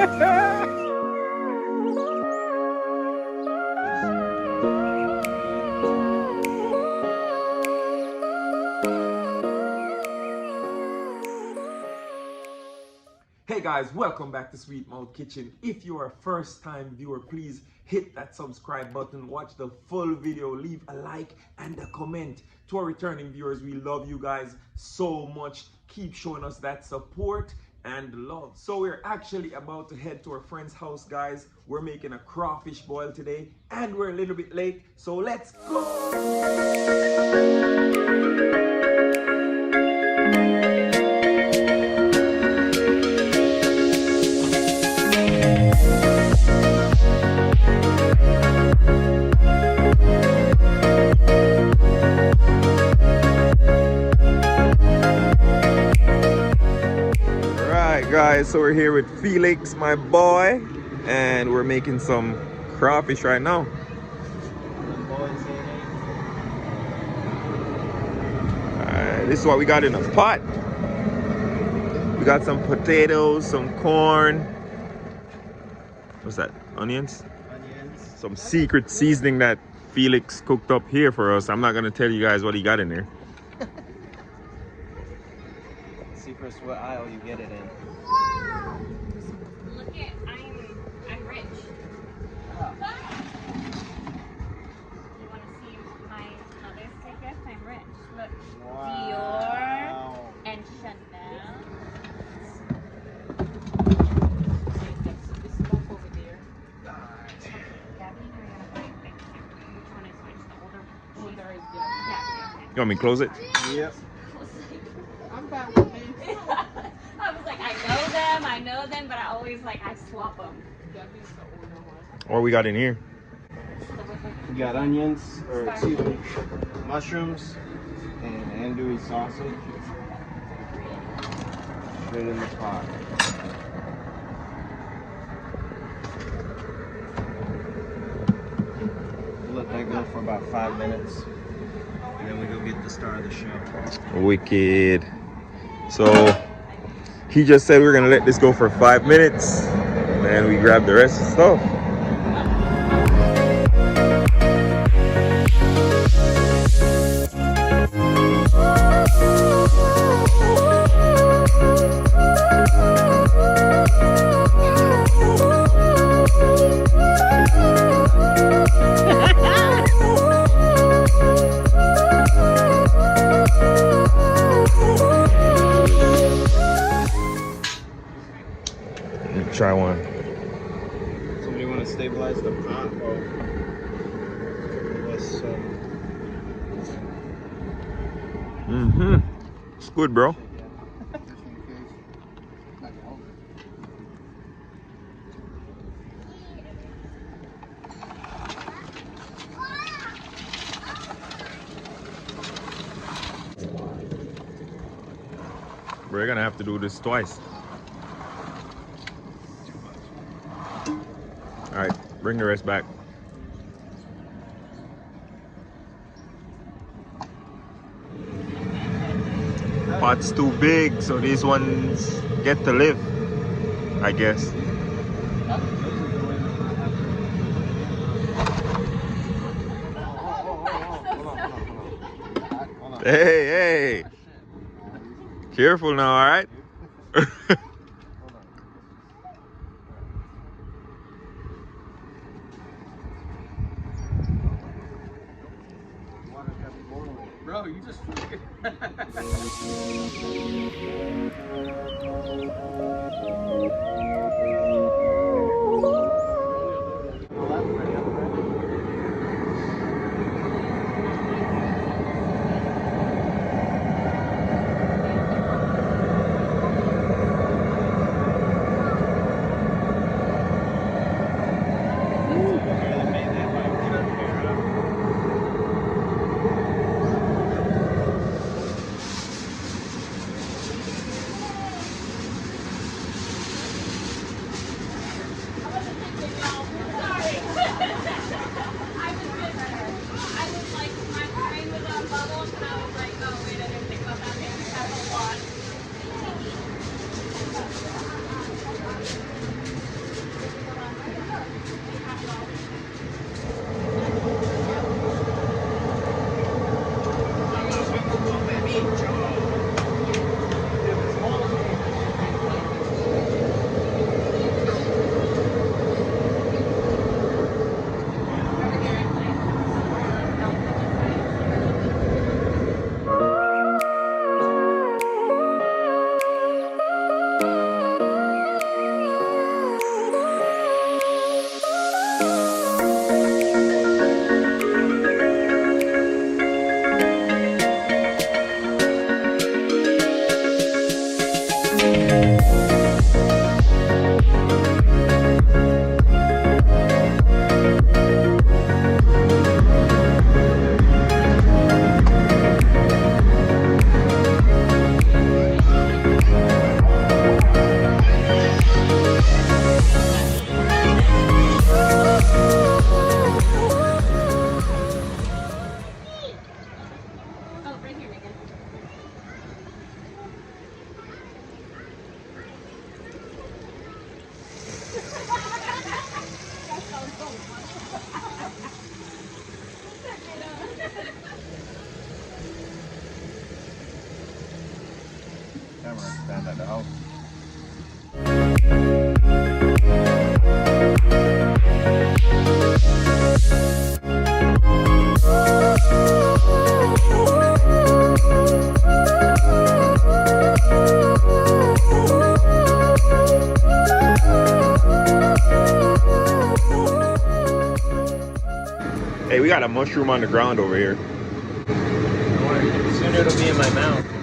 Hey guys, welcome back to Sweet Mouth Kitchen. If you are a first time viewer, please hit that subscribe button, watch the full video, leave a like and a comment. To our returning viewers, we love you guys so much. Keep showing us that support and love. So we're actually about to head to our friend's house, guys. We're making a crawfish boil today and we're a little bit late, so let's go. Guys, so we're here with Felix, my boy, and we're making some crawfish right now. This is what we got in a pot. We got some potatoes, some corn. What's that? Onions? Onions. Some secret seasoning that Felix cooked up here for us. I'm not gonna tell you guys what he got in there. Secret's what aisle you get it in. Look at, I'm rich. Oh. You want to see my mother's tickets? I'm rich. Look, Wow. Dior and Chanel. This stuff over there. Gabby, or you want to which one is which? The older? Older is Yeah. You want me to close it? Yep. I'm back with me. I was like, I know them, but I always I swap them. Or we got in here. We got onions, or excuse me, mushrooms, and andouille sausage. Straight in the pot. We'll let that go for about 5 minutes. And then we go get the star of the show. Wicked. So he just said we're gonna let this go for 5 minutes, and we grab the rest of the stuff. Try one. Somebody want to stabilize the pot? Or let's, It's good, bro. We're gonna have to do this twice. All right, bring the rest back. Pot's too big, so these ones get to live, I guess. Hey, hey. Careful now, all right? Bro, you just freaking. camera stand at the house. Hey, we got a mushroom on the ground over here. Soon it'll be in my mouth.